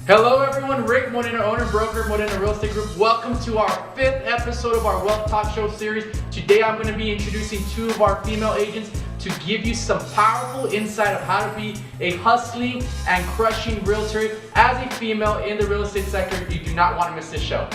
Hello everyone, Rick Moreno, owner, broker, Moreno Real Estate Group. Welcome to our 5th episode of our Wealth Talk Show series. Today I'm going to be introducing 2 of our female agents to give you some powerful insight of how to be a hustling and crushing realtor. As a female in the real estate sector, you do not want to miss this show.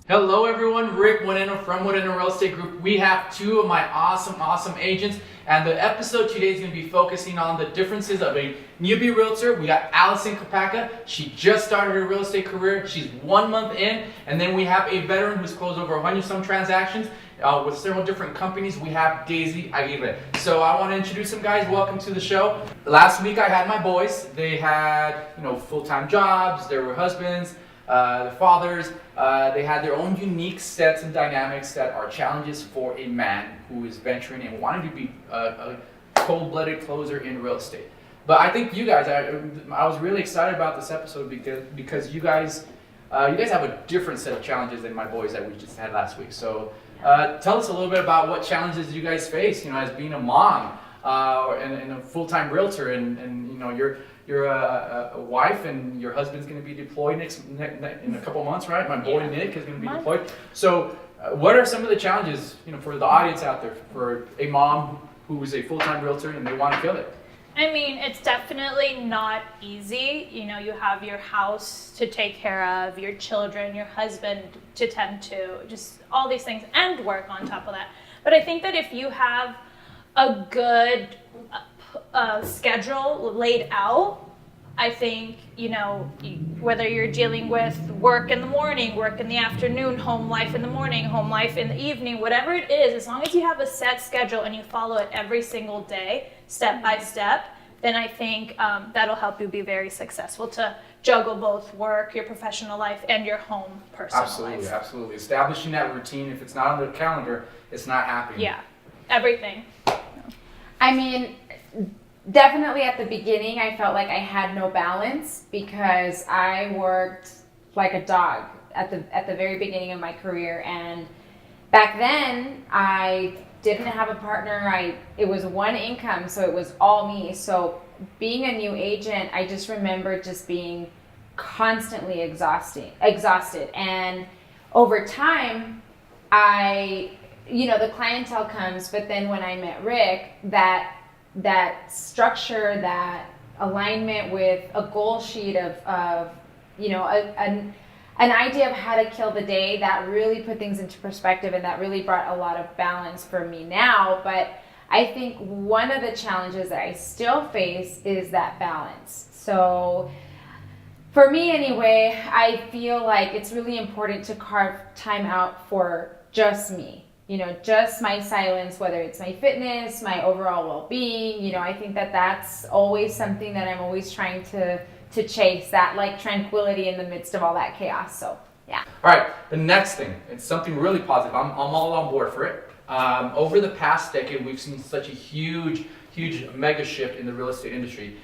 Hello everyone, Rick Moreno from Moreno Real Estate Group. We have 2 of my awesome agents, and the episode today is going to be focusing on the differences of a newbie realtor. We got Allison Kopaka. She just started her real estate career. She's 1 month in, and then we have a veteran who's closed over 100-some transactions with several different companies. We have Daisy Aguirre. So I want to introduce them, guys. Welcome to the show. Last week I had my boys. They had full-time jobs. They were husbands. The fathers, they had their own unique sets and dynamics that are challenges for a man who is venturing and wanting to be a cold-blooded closer in real estate. But I think you guys, I was really excited about this episode because you guys have a different set of challenges than my boys that we just had last week. So tell us a little bit about what challenges you guys face, as being a mom and a full-time realtor, and you're a wife, and your husband's going to be deployed in a couple months, right? My boy Nick is going to be deployed. So what are some of the challenges, for the audience out there, for a mom who is a full-time realtor and they want to kill it? I mean, it's definitely not easy. You have your house to take care of, your children, your husband to tend to, just all these things, and work on top of that. But I think that if you have a good schedule laid out, I think, whether you're dealing with work in the morning, work in the afternoon, home life in the morning, home life in the evening, whatever it is, as long as you have a set schedule and you follow it every single day, step by step, then I think that'll help you be very successful to juggle both work, your professional life, and your home personal life. Absolutely. Establishing that routine, if it's not on the calendar, it's not happening. Yeah, everything. I mean, definitely at the beginning, I felt like I had no balance because I worked like a dog at the very beginning of my career. And back then, I didn't have a partner. It was one income, so it was all me. So being a new agent, I just remember just being constantly exhausted. And over time, the clientele comes, but then when I met Rick, that structure, that alignment with a goal sheet of an idea of how to kill the day, that really put things into perspective, and that really brought a lot of balance for me now. But I think one of the challenges that I still face is that balance. So for me anyway, I feel like it's really important to carve time out for just me. Just my silence, whether it's my fitness, my overall well-being. I think that's always something that I'm always trying to chase, that tranquility in the midst of all that chaos. So, yeah. All right, the next thing, it's something really positive. I'm all on board for it. Over the past decade, we've seen such a huge mega shift in the real estate industry.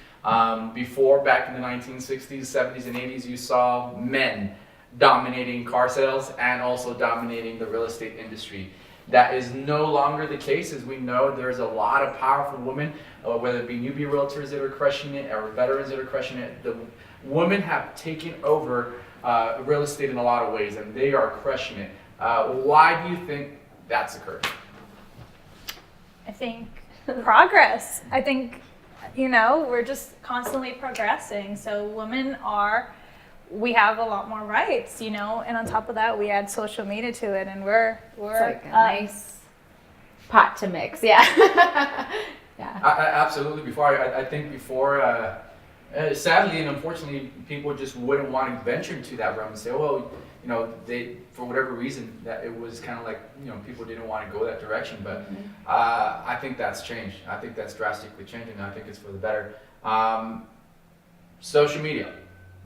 Before, back in the 1960s, 70s, and 80s, you saw men dominating car sales and also dominating the real estate industry. That is no longer the case. As we know, there's a lot of powerful women, whether it be newbie realtors that are crushing it or veterans that are crushing it. The women have taken over real estate in a lot of ways, and they are crushing it. Why do you think that's occurred? I think progress. I think, we're just constantly progressing. So we have a lot more rights, and on top of that, we add social media to it, and we're it's like a nice pot to mix. Yeah. Yeah. Absolutely. I think before, sadly and unfortunately, people just wouldn't want to venture into that realm and say, well, they, for whatever reason, that it was kind of like, people didn't want to go that direction. But I think that's changed. I think that's drastically changing. I think it's for the better. Social media.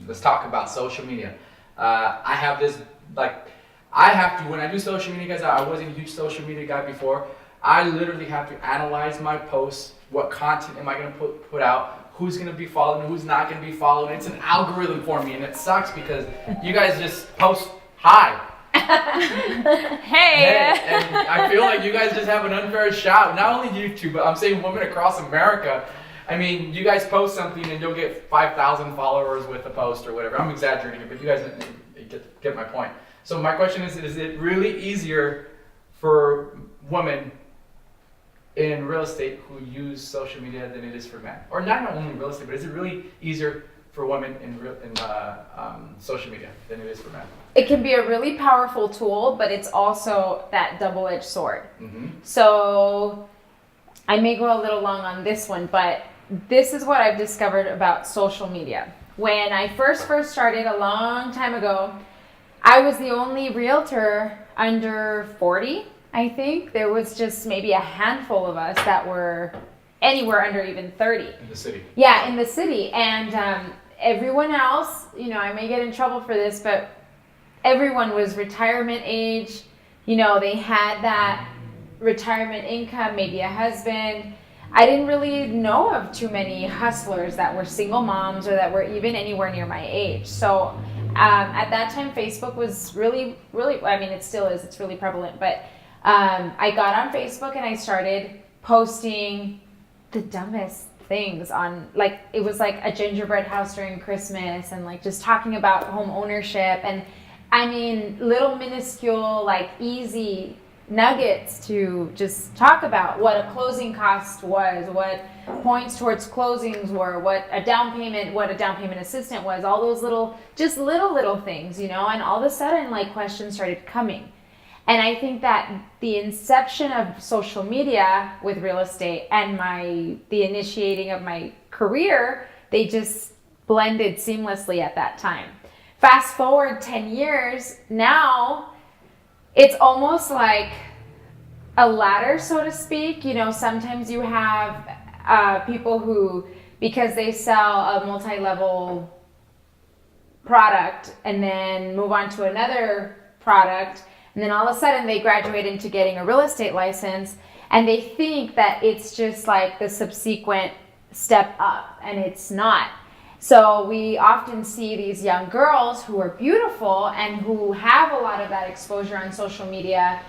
Let's talk about social media. I have this, when I do social media, guys, I wasn't a huge social media guy before. I literally have to analyze my posts. What content am I going to put out? who's going to be followed and who's not going to be followed. It's an algorithm for me, and it sucks because you guys just post hi. Hey. And I feel like you guys just have an unfair shot. Not only YouTube, but I'm saying women across America. I mean, you guys post something and you'll get 5,000 followers with a post or whatever. I'm exaggerating it, but you guys get my point. So my question is it really easier for women in real estate who use social media than it is for men? Or not only real estate, but is it really easier for women in social media than it is for men? It can be a really powerful tool, but it's also that double-edged sword. Mm-hmm. So I may go a little long on this one, but this is what I've discovered about social media. When I first started a long time ago, I was the only realtor under 40, I think. There was just maybe a handful of us that were anywhere under even 30. In the city. Yeah, in the city. And everyone else, I may get in trouble for this, but everyone was retirement age. They had that retirement income, maybe a husband. I didn't really know of too many hustlers that were single moms or that were even anywhere near my age. So at that time, Facebook was really, it still is, it's really prevalent. But I got on Facebook and I started posting the dumbest things on, like, it was like a gingerbread house during Christmas and like just talking about home ownership and little minuscule, like easy nuggets to just talk about what a closing cost was, what points towards closings were, what a down payment assistant was, all those little things, and all of a sudden, like, questions started coming. And I think that the inception of social media with real estate and the initiating of my career, they just blended seamlessly at that time. Fast forward 10 years, now it's almost like a ladder, so to speak. Sometimes you have people who, because they sell a multi-level product and then move on to another product, and then all of a sudden they graduate into getting a real estate license, and they think that it's just like the subsequent step up, and it's not. So we often see these young girls who are beautiful and who have a lot of that exposure on social media,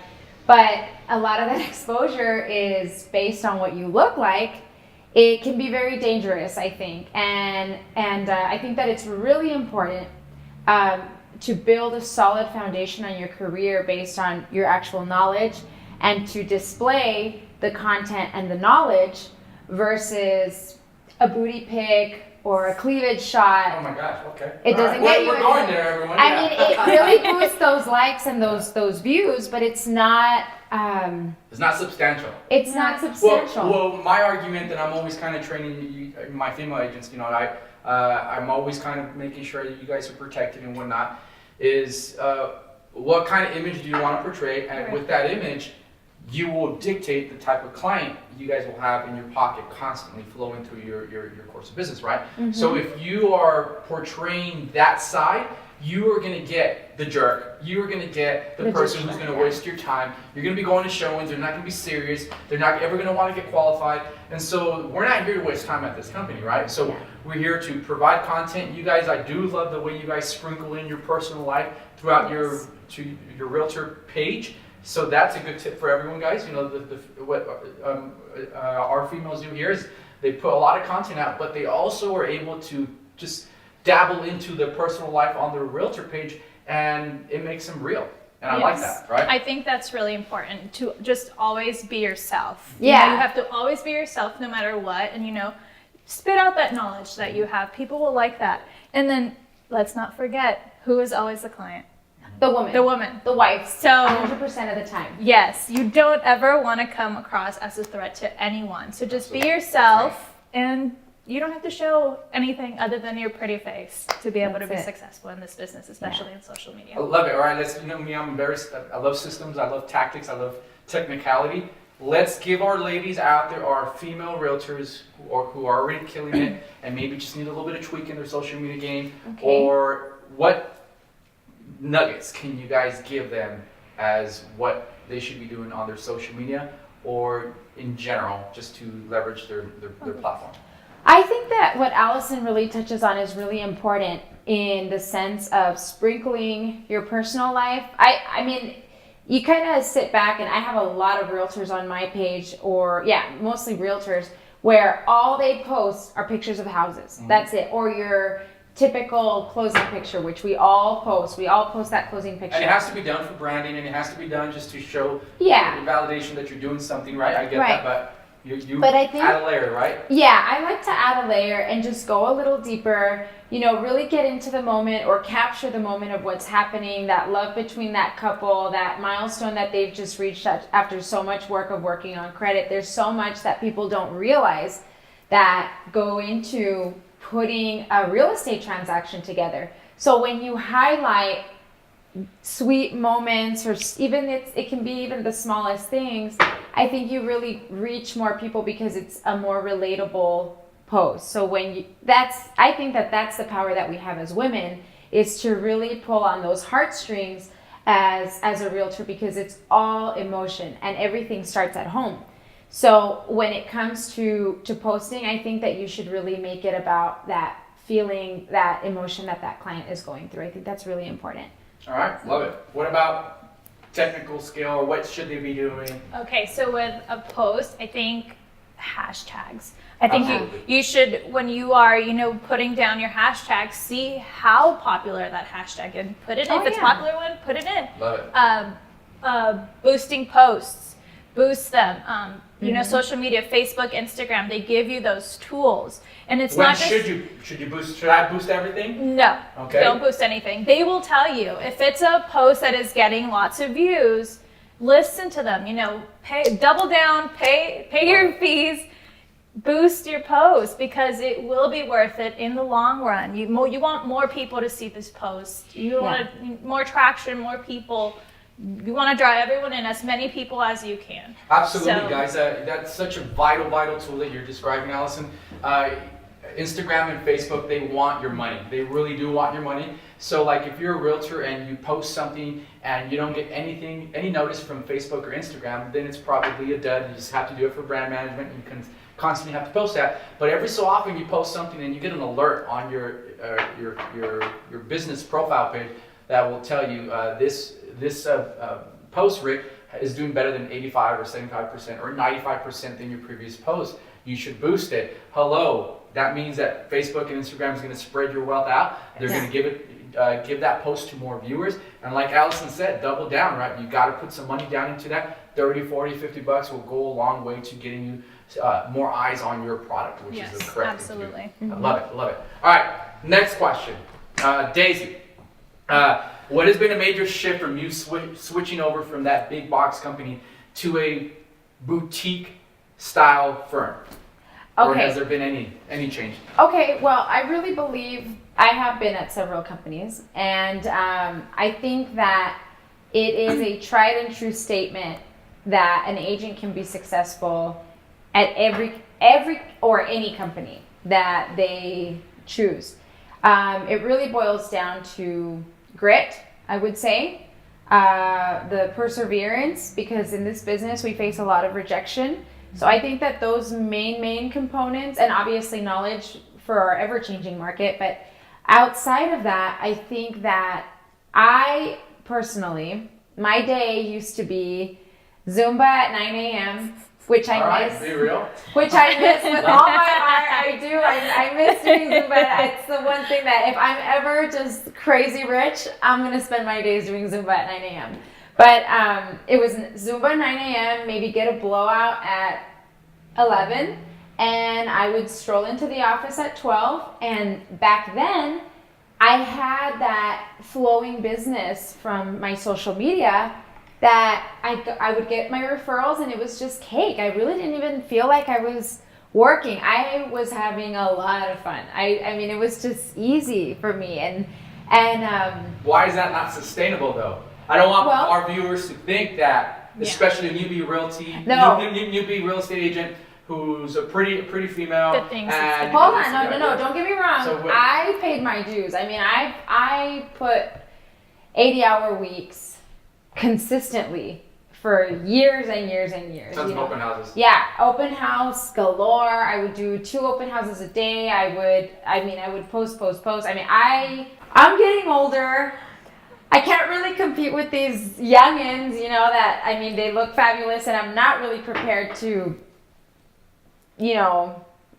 but a lot of that exposure is based on what you look like. It can be very dangerous, I think. And I think that it's really important to build a solid foundation on your career based on your actual knowledge and to display the content and the knowledge versus a booty pic or a cleavage shot. Oh my gosh, okay. It doesn't get you. We're going there, everyone. It really boosts those likes and those views, but it's not. It's not substantial. It's not substantial. Well, my argument that I'm always kind of training my female agents, I'm always kind of making sure that you guys are protected and whatnot, is what kind of image do you want to portray, and Right. with that image, you will dictate the type of client you guys will have in your pocket constantly flowing through your course of business, right? Mm-hmm. So if you are portraying that side, you are going to get the jerk. You are going to get the person who's going to waste your time. You're going to be going to showings. They're not going to be serious. They're not ever going to want to get qualified. And so we're not here to waste time at this company, right? So we're here to provide content. You guys, I do love the way you guys sprinkle in your personal life throughout your realtor page. So that's a good tip for everyone, guys. What our females do here is they put a lot of content out, but they also are able to just dabble into their personal life on their realtor page, and it makes them real. And I like that, right? I think that's really important, to just always be yourself. Yeah. You have to always be yourself no matter what, and spit out that knowledge that you have. People will like that. And then let's not forget, who is always the client? The woman. The woman. The wife. So 100% of the time. yes, you don't ever want to come across as a threat to anyone. So just be yourself, and you don't have to show anything other than your pretty face to be able to be successful in this business, especially in social media. I love it. All right, let's. Me. I love systems. I love tactics. I love technicality. Let's give our ladies out there, our female realtors who are already killing it, and maybe just need a little bit of tweak in their social media game, or what nuggets can you guys give them as what they should be doing on their social media or in general, just to leverage their platform? I think that what Allison really touches on is really important in the sense of sprinkling your personal life. I mean, you kind of sit back, and I have a lot of realtors on my page, or mostly realtors, where all they post are pictures of houses. Mm-hmm. That's it. Or your typical closing picture, which we all post. We all post that closing picture. And it has to be done for branding, and it has to be done just to show the validation that you're doing something right. I get that, but but I think, add a layer, right? Yeah, I like to add a layer and just go a little deeper, really get into the moment or capture the moment of what's happening, that love between that couple, that milestone that they've just reached after so much work of working on credit. There's so much that people don't realize that go into putting a real estate transaction together. So when you highlight sweet moments, or even it can be even the smallest things, I think you really reach more people because it's a more relatable post. So I think that's the power that we have as women, is to really pull on those heartstrings as a realtor, because it's all emotion and everything starts at home. So when it comes to posting, I think that you should really make it about that feeling, that emotion that client is going through. I think that's really important. All right, love it. What about technical skill, or what should they be doing? Okay, so with a post, I think hashtags. I think you should, when you are, putting down your hashtags, see how popular that hashtag is. Put it in. If it's a popular one, put it in. Love it. Boosting posts, boost them. Social media, Facebook, Instagram, they give you those tools. And it's not just... Should I boost everything? No. Okay. Don't boost anything. They will tell you. If it's a post that is getting lots of views, listen to them. Double down, pay your fees, boost your post, because it will be worth it in the long run. You want more people to see this post. You want more traction, more people. You want to draw everyone in, as many people as you can. Absolutely, guys. That's such a vital tool that you're describing, Allison. Instagram and Facebook, they want your money. They really do want your money. So like, if you're a realtor and you post something and you don't get any notice from Facebook or Instagram, then it's probably a dud. You just have to do it for brand management. You can constantly have to post that. But every so often you post something and you get an alert on your business profile page that will tell you this post, Rick, is doing better than 85 or 75% or 95% than your previous post. You should boost it. Hello. That means that Facebook and Instagram is going to spread your wealth out. They're going to give that post to more viewers. And like Allison said, double down, right? You got to put some money down into that. 30, 40, 50 bucks will go a long way to getting you more eyes on your product, which is the correct thing to do. Absolutely. I love it. All right, next question. Daisy, what has been a major shift from you switching over from that big box company to a boutique style firm? Or has there been any change? Okay, well, I really believe I have been at several companies, and I think that it is a tried and true statement that an agent can be successful at every or any company that they choose. It really boils down to grit, I would say, the perseverance, because in this business we face a lot of rejection. So I think that those main components, and obviously knowledge for our ever-changing market, but outside of that, I think that I personally, my day used to be Zumba at 9 a.m., which I miss. Be real. Which I miss with all my heart. I do. I miss doing Zumba. It's the one thing that if I'm ever just crazy rich, I'm going to spend my days doing Zumba at 9 a.m. But it was Zumba 9 a.m., maybe get a blowout at 11, and I would stroll into the office at 12. And back then, I had that flowing business from my social media that I would get my referrals, and it was just cake. I really didn't even feel like I was working. I was having a lot of fun. I mean, it was just easy for me. And why is that not sustainable, though? I don't want our viewers to think that, especially a newbie newbie real estate agent who's a pretty female. And hold on, no, don't get me wrong. So I paid my dues. I mean, I put 80-hour weeks consistently for years and years and years. Tons of open houses. Yeah, open house galore. I would do 2 open houses a day. I would post. I mean, I'm getting older. I can't really compete with these youngins, that, I mean, they look fabulous, and I'm not really prepared to,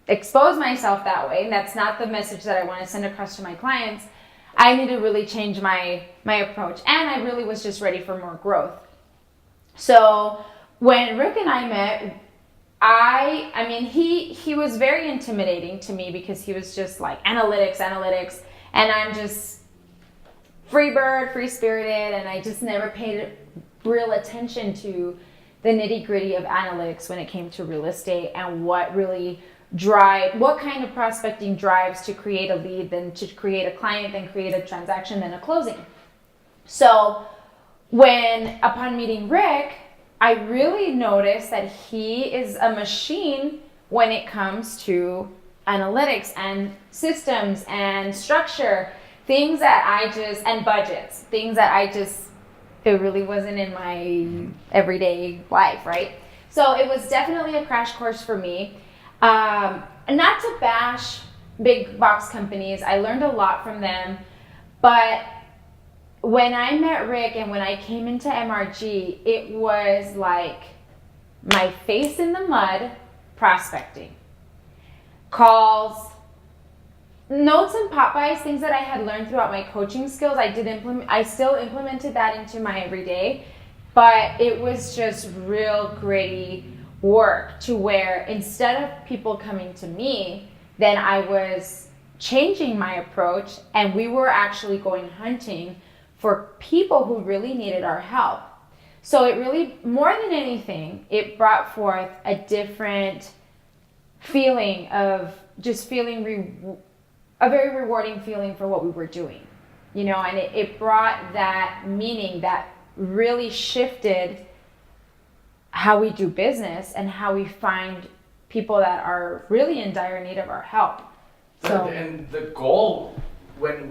expose myself that way. And that's not the message that I want to send across to my clients. I need to really change my approach, and I really was just ready for more growth. So when Rick and I met, I mean, he was very intimidating to me because he was just like analytics, and I'm just free bird, free spirited, and I just never paid real attention to the nitty gritty of analytics when it came to real estate and what kind of prospecting drives to create a lead, then to create a client, then create a transaction, then a closing. So upon meeting Rick, I really noticed that he is a machine when it comes to analytics and systems and structure, things that and budgets, things that it really wasn't in my everyday life, right? So it was definitely a crash course for me. Not to bash big box companies, I learned a lot from them, but when I met Rick and when I came into MRG, it was like my face in the mud prospecting. Calls, notes and pop-bys, things that I had learned throughout my coaching skills, I still implemented that into my everyday, but it was just real gritty work to where instead of people coming to me, then I was changing my approach, and we were actually going hunting for people who really needed our help. So it really, more than anything, it brought forth a different feeling of just feeling a very rewarding feeling for what we were doing, and it brought that meaning that really shifted how we do business and how we find people that are really in dire need of our help. So, and the goal, when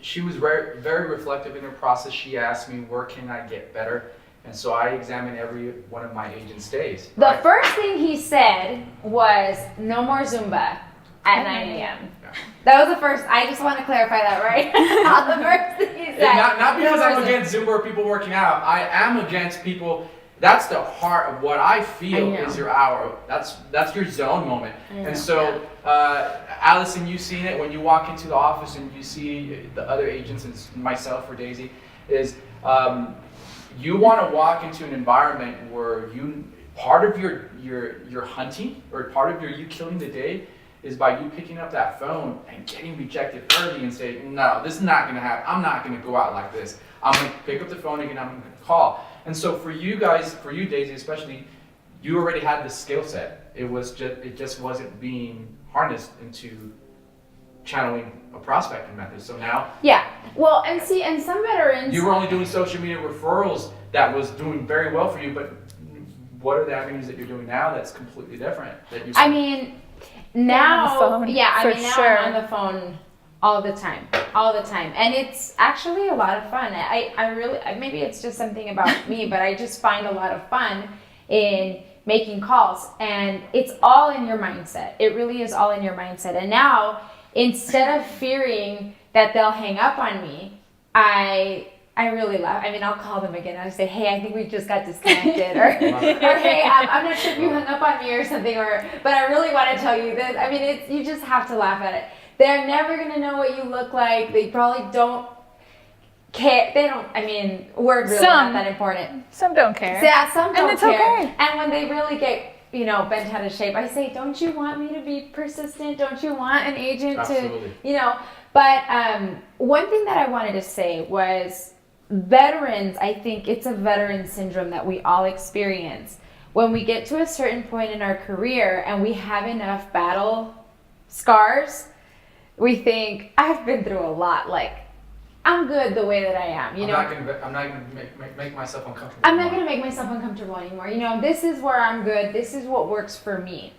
she was very, very reflective in her process, she asked me, where can I get better? And so I examined every one of my agents' days. The first thing he said was, no more Zumba at 9 a.m. Yeah. That was the first. I just want to clarify that, right? The first thing he said. Not because no I'm against Zumba or people working out. I am against people. That's the heart of what I feel is your hour. That's your zone moment. And so, Allison, you've seen it when you walk into the office and you see the other agents and myself or Daisy, is you want to walk into an environment where part of your hunting or part of you killing the day is by you picking up that phone and getting rejected early and saying, no, this is not going to happen. I'm not going to go out like this. I'm going to pick up the phone again. I'm going to call. And so for you guys, for you Daisy especially, you already had the skill set. It just wasn't being harnessed into channeling a prospecting method. So now, well, and some veterans, you were only doing social media referrals that was doing very well for you, but what are the avenues that you're doing now that's completely different? Now, I'm on the phone all the time, and it's actually a lot of fun. I really, maybe it's just something about me, but I just find a lot of fun in making calls, and it's all in your mindset. It really is all in your mindset. And now, instead of fearing that they'll hang up on me, I really laugh. I'll call them again. I'll say, hey, I think we just got disconnected, or hey, I'm not sure if you hung up on me or something, but I really want to tell you this. You just have to laugh at it. They're never going to know what you look like. They probably don't care. They don't, words really not that important. Some don't care. Yeah, some don't care. Okay. And when they really get, bent out of shape, I say, don't you want me to be persistent? Don't you want an agent Absolutely. to, But one thing that I wanted to say was, veterans, I think it's a veteran syndrome that we all experience. When we get to a certain point in our career and we have enough battle scars, we think, I've been through a lot. Like, I'm good the way that I am. I'm not gonna make myself uncomfortable. I'm not gonna make myself uncomfortable anymore. This is where I'm good. This is what works for me.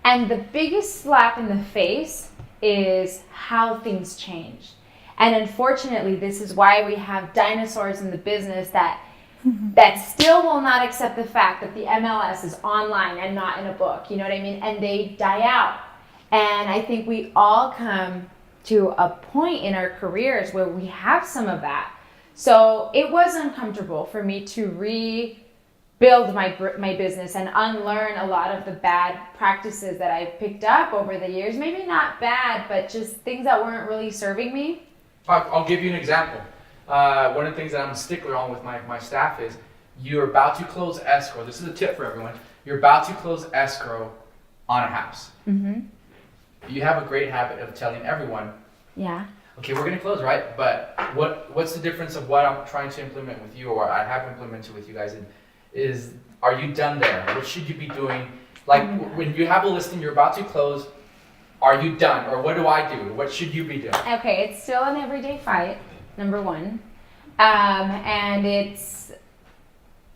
And the biggest slap in the face is how things change. And unfortunately, this is why we have dinosaurs in the business that that still will not accept the fact that the MLS is online and not in a book, you know what I mean? And they die out. And I think we all come to a point in our careers where we have some of that. So it was uncomfortable for me to rebuild my business and unlearn a lot of the bad practices that I've picked up over the years. Maybe not bad, but just things that weren't really serving me. I'll give you an example. One of the things that I'm a stickler on with my staff is you're about to close escrow. This is a tip for everyone. You're about to close escrow on a house. Mm-hmm. You have a great habit of telling everyone, Yeah. okay, we're going to close, right? But what's the difference of what I'm trying to implement with you, or I have implemented with you guys, is are you done there? What should you be doing? Like when you have a listing you're about to close, are you done? Or what do I do? What should you be doing? Okay, it's still an everyday fight, number one. And it's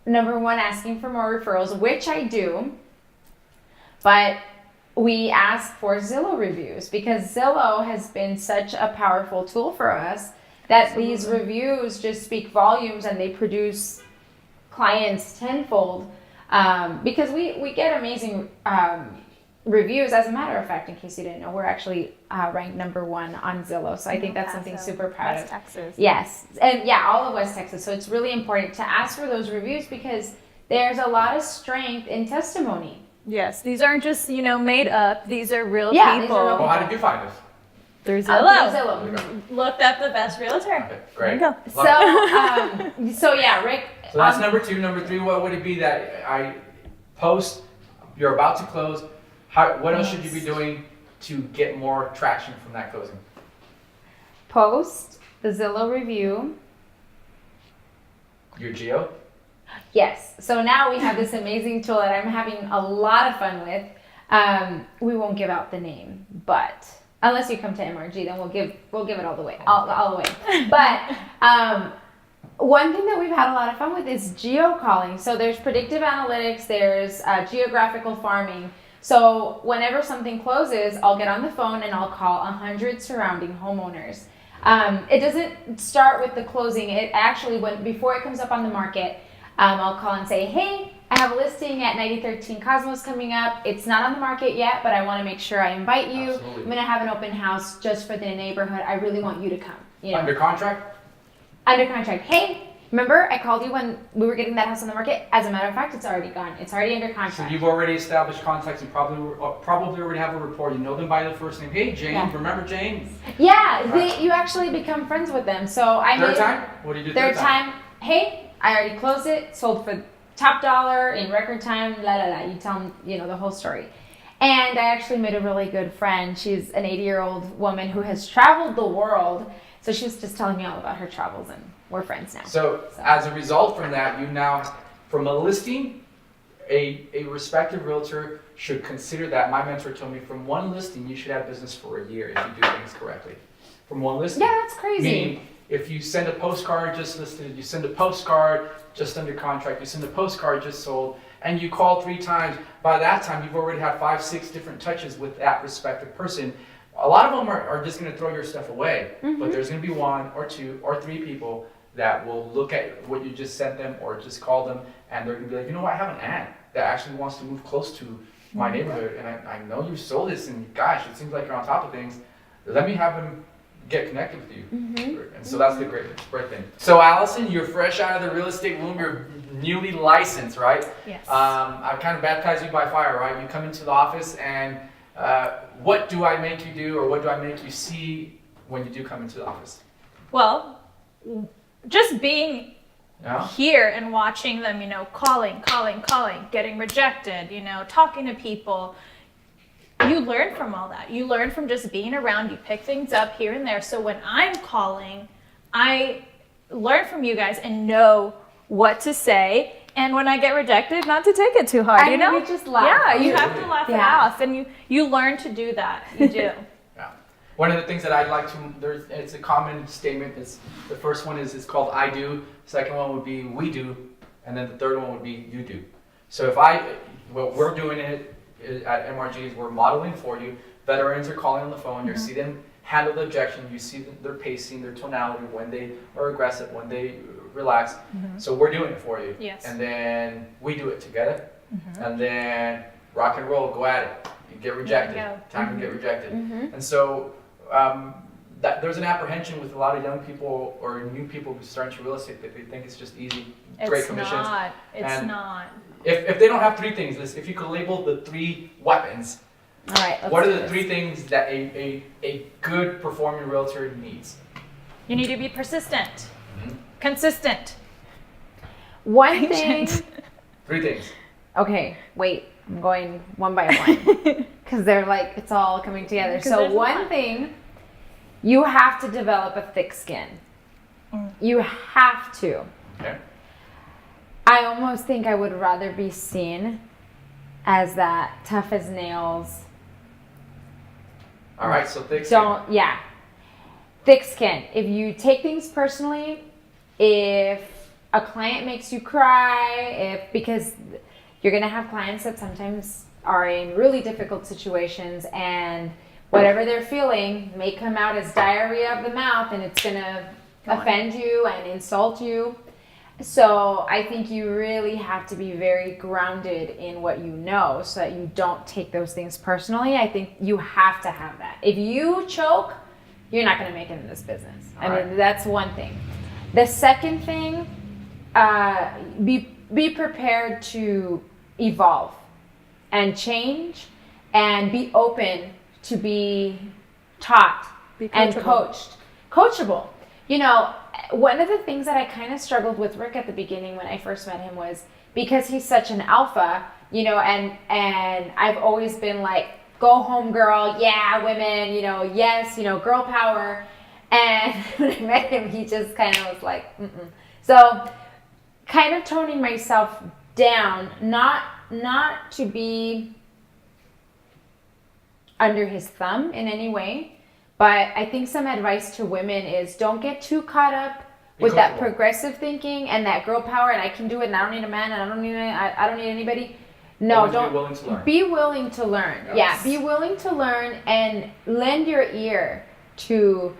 number one, asking for more referrals, which I do. But we ask for Zillow reviews because Zillow has been such a powerful tool for us that these reviews just speak volumes and they produce clients tenfold. Because we get amazing reviews. As a matter of fact, in case you didn't know, we're actually ranked number one on Zillow. So I think that's something super proud West of. Texas. Yes, and yeah, all of West Texas. So it's really important to ask for those reviews because there's a lot of strength in testimony. Yes, these aren't just, made up. These are real Yeah, these people. are real Well, how did you find us? Through Through Zillow. Zillow. Looked up the best realtor. Okay, great. There you go. Love it. So yeah, Rick. So that's number two. Number three, what would it be that I post, you're about to close, what else should you be doing to get more traction from that closing? Post the Zillow review. Your geo? Yes. So now we have this amazing tool that I'm having a lot of fun with. We won't give out the name, but unless you come to MRG, then we'll give it all the way, all the way. But one thing that we've had a lot of fun with is geo calling. So there's predictive analytics, there's geographical farming. So whenever something closes, I'll get on the phone and I'll call 100 surrounding homeowners. It doesn't start with the closing. It actually, before it comes up on the market, I'll call and say, hey, I have a listing at 9013 Cosmos coming up. It's not on the market yet, but I want to make sure I invite you. Absolutely. I'm going to have an open house just for the neighborhood. I really want you to come. Under contract? Under contract. Hey, remember I called you when we were getting that house on the market? As a matter of fact, it's already gone. It's already under contract. So you've already established contacts and probably already have a rapport. You know them by the first name. Hey, Jane. Yeah. Remember Jane? Yeah, you actually become friends with them. So I Third time? What do you do Third time. Hey, I already closed it. Sold for top dollar in record time. La la la. You tell them, the whole story. And I actually made a really good friend. She's an 80-year-old woman who has traveled the world. So she was just telling me all about her travels, and we're friends now. So as a result from that, you now, from a listing, a respective realtor should consider that. My mentor told me from one listing, you should have business for a year if you do things correctly. From one listing. Yeah, that's crazy. Meaning, if you send a postcard just listed, you send a postcard just under contract, you send a postcard just sold, and you call 3 times, by that time you've already had 5, 6 different touches with that respective person. A lot of them are just going to throw your stuff away, but there's going to be 1 or 2 or 3 people that will look at what you just sent them or just call them, and they're going to be like, you know what, I have an aunt that actually wants to move close to my neighborhood, and I know you sold this, and gosh, it seems like you're on top of things. Let me have them get connected with you. And so that's the great thing. So Allison, you're fresh out of the real estate womb. You're newly licensed, right? Yes. I kind of baptized you by fire, right? You come into the office and what do I make you do, or what do I make you see when you do come into the office? Well, just being Yeah? here and watching them, calling, getting rejected, talking to people. You learn from all that. You learn from just being around. You pick things up here and there. So when I'm calling, I learn from you guys and know what to say. And when I get rejected, not to take it too hard, I mean, we just laugh. Yeah, you have to laugh it Yeah. off. And you learn to do that. You do. Yeah. One of the things that I'd like to, it's a common statement. The first one is called I do. The second one would be we do. And then the third one would be you do. So what we're doing it at MRG is we're modeling for you. Veterans are calling on the phone. You see them handle the objection. You see their pacing, their tonality, when they are aggressive, when they relax. So we're doing it for you. Yes. And then we do it together. And then rock and roll, go at it. You get rejected. There you go. Time to get rejected. And so there's an apprehension with a lot of young people or new people who start into real estate that they think it's just easy, great commissions. It's not. If they don't have 3 things, if you could label the 3 weapons, All right. what are the 3 things that a good performing realtor needs? You need to be persistent, consistent. One thing. 3 things. Okay, wait. I'm going one by one because they're like it's all coming together. So one thing, you have to develop a thick skin. You have to. Okay. I almost think I would rather be seen as that tough as nails. All right, so thick skin. Thick skin. If you take things personally, if a client makes you cry, because you're gonna have clients that sometimes are in really difficult situations and whatever they're feeling may come out as diarrhea of the mouth and it's gonna offend you and insult you. So I think you really have to be very grounded in what you know so that you don't take those things personally. I think you have to have that. If you choke, you're not going to make it in this business. I mean, that's one thing. The second thing, be prepared to evolve and change and be open to be taught and coached. Coachable. You know, one of the things that I kind of struggled with Rick at the beginning when I first met him was because he's such an alpha, you know, and I've always been like, go home girl, yeah, women, you know, yes, you know, girl power. And when I met him, he just kind of was like, mm-mm. So kind of toning myself down, not to be under his thumb in any way. But I think some advice to women is don't get too caught up with that progressive thinking and that girl power and I can do it and I don't need a man and I don't need anybody. No, Always don't. Be willing to learn. Be willing to learn. Yes. Yeah, be willing to learn and lend your ear to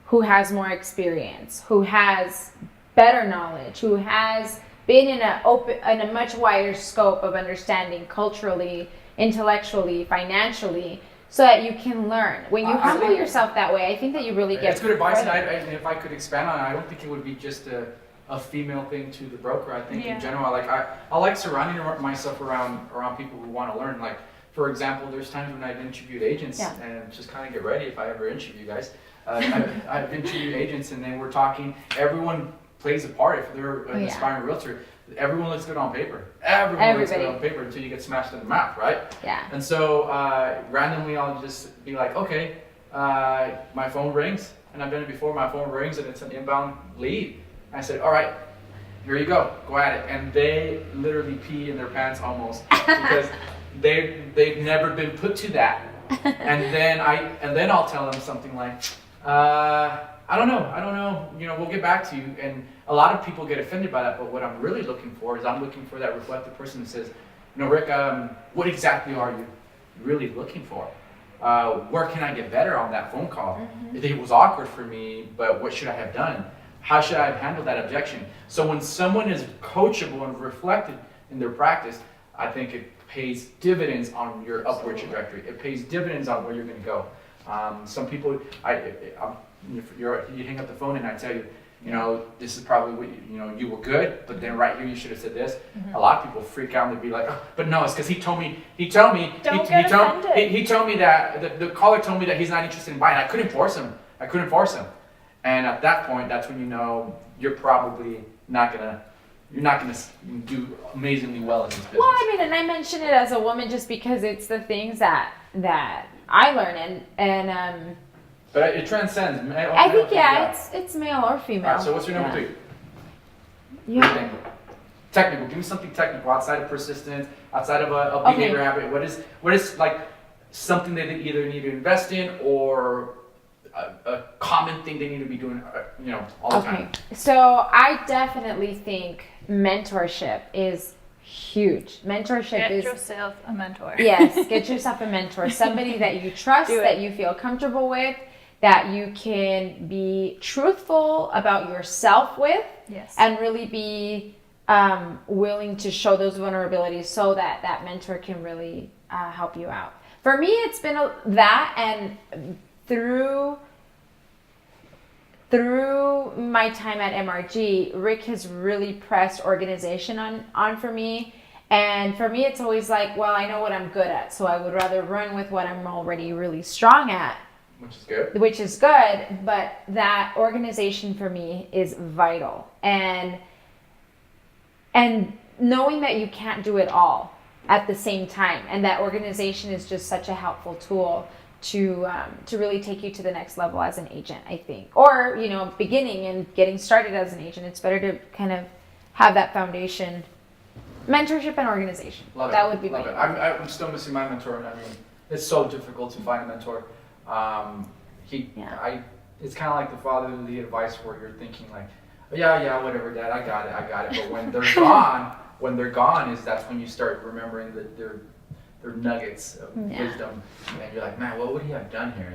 who has more experience, who has better knowledge, who has been in a much wider scope of understanding culturally, intellectually, financially. So that you can learn. When you humble yourself that way, I think that you really get. It's good advice, and if I could expand on it, I don't think it would be just a female thing to the broker. I think in general, I like surrounding myself around people who want to learn. Like for example, there's times when I've interviewed agents, and just kind of get ready if I ever interview you guys. I've interviewed agents, and then we're talking. Everyone plays a part if they're an aspiring realtor. Everyone looks good on paper. Everybody looks good on paper until you get smashed in the mouth, right? Yeah. And so randomly I'll just be like, okay, my phone rings, and I've done it before. My phone rings and it's an inbound lead. I said, all right, here you go at it. And they literally pee in their pants almost because they've never been put to that. And then I'll tell them something like, I don't know, you know, we'll get back to you. And a lot of people get offended by that, but what I'm really looking for is I'm looking for that reflective person that says, you know, Rick, what exactly are you really looking for? Where can I get better on that phone call? It was awkward for me, but what should I have done? How should I have handled that objection? So when someone is coachable and reflected in their practice, I think it pays dividends on your upward trajectory. It pays dividends on where you're going to go. Some people, you hang up the phone and I tell you, you know, this is probably what you were good, but then right here you should have said this. A lot of people freak out and they'd be like, oh, but no, it's because he told me that the caller told me that he's not interested in buying. I couldn't force him. And at that point, that's when you know you're probably not gonna do amazingly well in this business. Well, I mean, and I mention it as a woman just because it's the things that I learn and But it transcends. I think it's male or female. All right, so what's your number 3? Yeah. Technical. Give me something technical outside of persistence, outside of a behavior habit. What is like something that they either need to invest in or a common thing they need to be doing, all the time? So I definitely think mentorship is huge. Mentorship is... Get yourself a mentor. Yes, get yourself a mentor. Somebody that you trust, that you feel comfortable with, that you can be truthful about yourself with, Yes. and really be willing to show those vulnerabilities so that that mentor can really help you out. For me, it's been that, and through my time at MRG, Rick has really pressed organization on for me. And for me, it's always like, well, I know what I'm good at, so I would rather run with what I'm already really strong at. Which is good, but that organization for me is vital. And knowing that you can't do it all at the same time, and that organization is just such a helpful tool to really take you to the next level as an agent, I think. Or, beginning and getting started as an agent, it's better to kind of have that foundation. Mentorship and organization. That would be my it. I'm still missing my mentor, and I mean, it's so difficult to find a mentor. It's kind of like the fatherly advice where you're thinking like, yeah, whatever, Dad, I got it. But when they're gone, that's when you start remembering their nuggets of wisdom, and you're like, man, what would he have done here?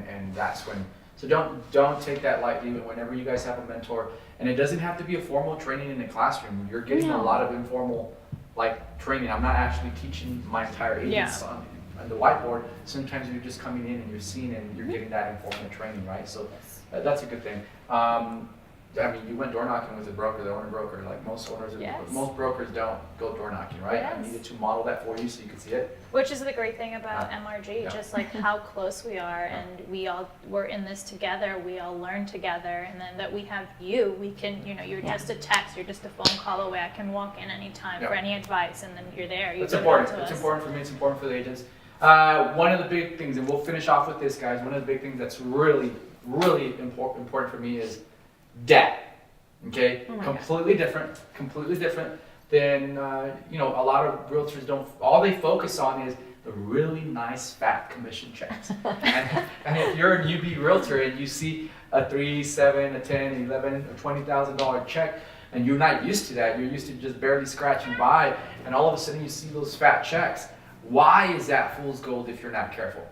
And that's when. So don't take that lightly. Whenever you guys have a mentor, and it doesn't have to be a formal training in the classroom. You're getting a lot of informal training. I'm not actually teaching my entire agents on the whiteboard. Sometimes you're just coming in and you're seeing and you're getting that informal training, right? So that's a good thing. I mean, you went door knocking with a broker, the owner broker, like most owners, most brokers don't go door knocking, right? Yes. I needed to model that for you so you could see it. Which is the great thing about MRG, just like how close we are, and we're in this together, we all learn together, and then that we have you, we can, you're just a text, you're just a phone call away, I can walk in anytime for any advice, and then you're there. It's important. It's important for me, it's important for the agents. One of the big things, and we'll finish off with this, guys, one of the big things that's really, really important for me is debt. Okay? Completely different than a lot of realtors don't. All they focus on is the really nice fat commission checks. and if you're a newbie realtor and you see a $3, $7, a $10, $11, or $20,000 check, and you're not used to that, you're used to just barely scratching by, and all of a sudden you see those fat checks. Why is that fool's gold if you're not careful?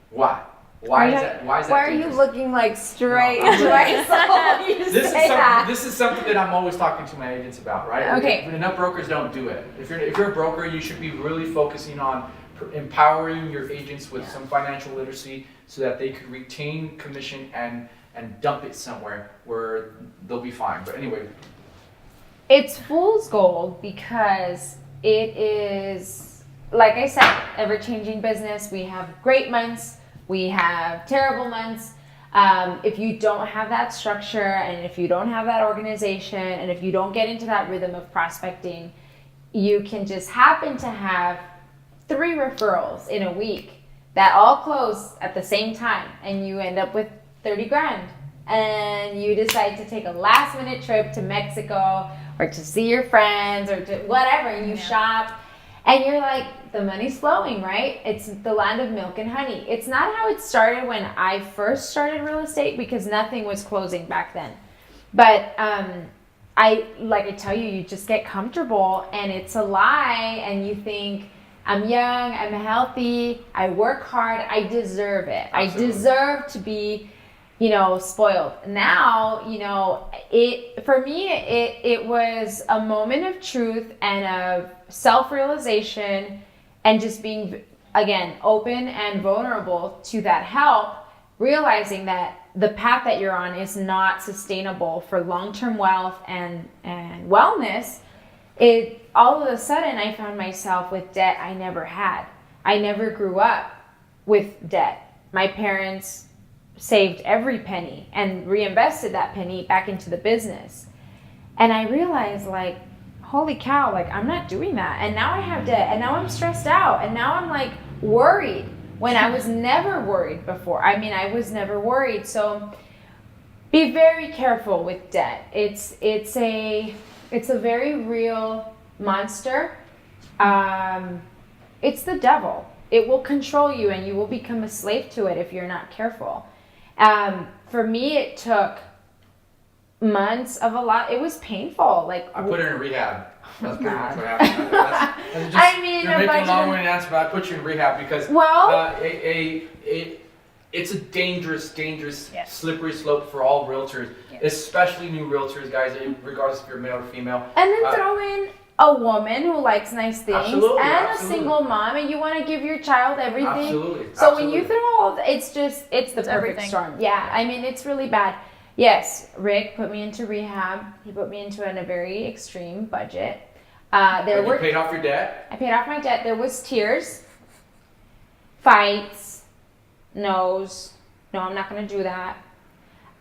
Why? Why is that? Why are you looking straight into my soul? This is something that I'm always talking to my agents about, right? Okay. Enough brokers don't do it. If you're a broker, you should be really focusing on empowering your agents with some financial literacy so that they could retain commission and dump it somewhere where they'll be fine. But anyway, it's fool's gold because it is, like I said, ever-changing business. We have great months. We have terrible months. If you don't have that structure, and if you don't have that organization, and if you don't get into that rhythm of prospecting, you can just happen to have 3 referrals in a week that all close at the same time, and you end up with 30 grand. And you decide to take a last minute trip to Mexico or to see your friends or to whatever, and you shop. And you're like, the money's flowing, right? It's the land of milk and honey. It's not how it started when I first started real estate, because nothing was closing back then. But I tell you, you just get comfortable, and it's a lie, and you think, I'm young, I'm healthy, I work hard, I deserve it. Absolutely. I deserve to be, spoiled. Now, for me, it was a moment of truth and of self-realization, and just being, again, open and vulnerable to that help, realizing that the path that you're on is not sustainable for long-term wealth and wellness. All of a sudden, I found myself with debt I never had. I never grew up with debt. My parents saved every penny and reinvested that penny back into the business. And I realized, holy cow, I'm not doing that. And now I have debt, and now I'm stressed out, and now I'm worried when I was never worried before. I mean, I was never worried. So be very careful with debt. It's a very real monster. It's the devil. It will control you, and you will become a slave to it if you're not careful. For me, it took months of it was painful. I put her in rehab. That's pretty much what happened. You're making a long-winded answer, but I put you in rehab because it's a dangerous, Yes. slippery slope for all realtors, Yes. especially new realtors, guys, regardless if you're male or female. And then throw in a woman who likes nice things Absolutely, and absolutely. a single mom, and you want to give your child everything. Absolutely. So when you throw all, it's the perfect everything. storm. Yeah, I mean, it's really bad. Yes, Rick put me into rehab. He put me into a very extreme budget. You paid off your debt? I paid off my debt. There was tears, fights, no's. No, I'm not going to do that.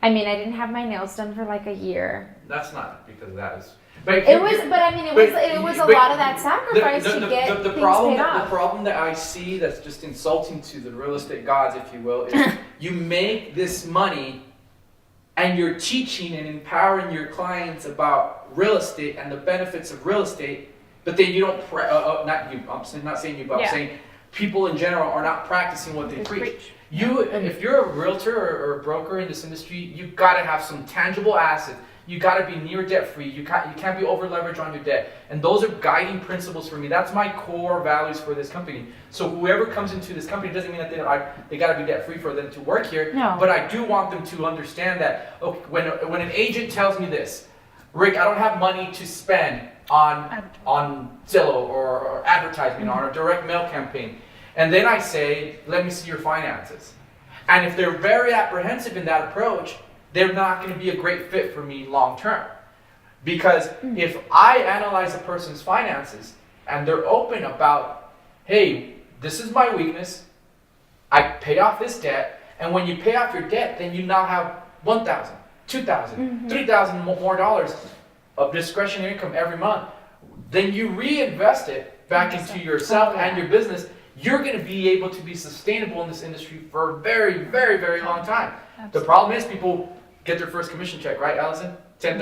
I mean, I didn't have my nails done for like a year. That's not because of that. But It was a lot of that sacrifice to get things paid off. The problem that I see that's just insulting to the real estate gods, if you will, is you make this money and you're teaching and empowering your clients about real estate and the benefits of real estate, but then you don't, not you, I'm not saying you, but I'm saying people in general are not practicing what they preach. If you're a realtor or a broker in this industry, you've got to have some tangible assets. You got to be near debt free. You can't be over leveraged on your debt. And those are guiding principles for me. That's my core values for this company. So whoever comes into this company doesn't mean that they got to be debt free for them to work here. No. But I do want them to understand that when an agent tells me this, Rick, I don't have money to spend on Zillow or advertising or a direct mail campaign. And then I say, let me see your finances. And if they're very apprehensive in that approach, they're not going to be a great fit for me long term. Because if I analyze a person's finances and they're open about, hey, this is my weakness, I pay off this debt, and when you pay off your debt, then you now have $1,000, $2,000, $3,000 more dollars of discretionary income every month. Then you reinvest it back into yourself and your business. You're going to be able to be sustainable in this industry for a very, very, very long time. Absolutely. The problem is people get their first commission check, right, Allison? $10,000,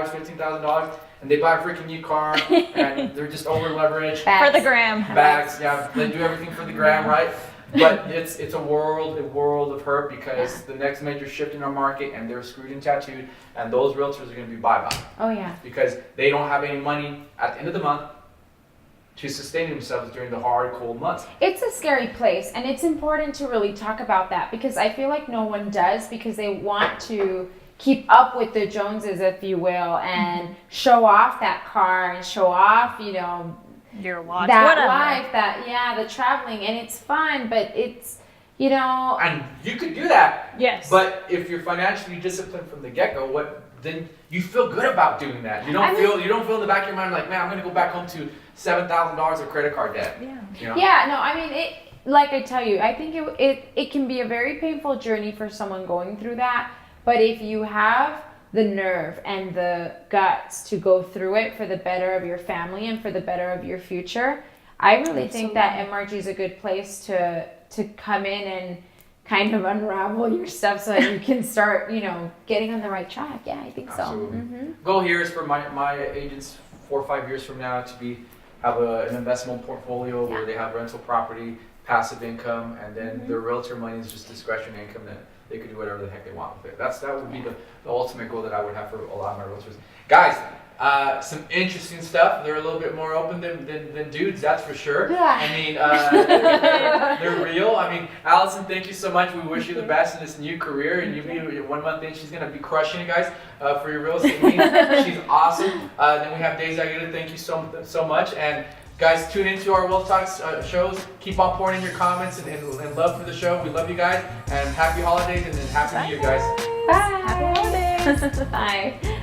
$15,000, and they buy a freaking new car, and they're just over leveraged. For the gram. Bags, yeah, they do everything for the gram, right? But it's a world of hurt because the next major shift in our market, and they're screwed and tattooed, and those realtors are going to be bye-bye. Oh yeah. Because they don't have any money at the end of the month to sustain themselves during the hard, cold months. It's a scary place, and it's important to really talk about that because I feel like no one does because they want to keep up with the Joneses, if you will, and show off that car and show off, Your watch, that whatever. life, the traveling, and it's fun, but it's, And you could do that. Yes. But if you're financially disciplined from the get-go, then you feel good about doing that. You don't feel in the back of your mind like, man, I'm going to go back home to $7,000 of credit card debt. Yeah. Yeah, no, I mean, like I tell you, I think it can be a very painful journey for someone going through that, but if you have the nerve and the guts to go through it for the better of your family and for the better of your future, I really think that MRG is a good place to come in and kind of unravel your stuff so that you can start, getting on the right track. Yeah, I think Absolutely. so. Mm-hmm. Goal here is for my agents 4 or 5 years from now to have an investment portfolio where they have rental property, passive income, and then their realtor money is just discretionary income that they could do whatever the heck they want with it. That would be the ultimate goal that I would have for a lot of my realtors. Guys, some interesting stuff. They're a little bit more open than dudes, that's for sure. Yeah. I mean, they're real. I mean, Allison, thank you so much. We wish you the best in this new career. And you 1 month in, she's going to be crushing it, guys, for your real estate needs. She's awesome. Then we have Daisy Aguirre. Thank you so much. And guys, tune into our Wealth Talks shows. Keep on pouring in your comments and love for the show. We love you guys. And happy holidays and happy New Year, guys. Bye. Happy holidays. Bye.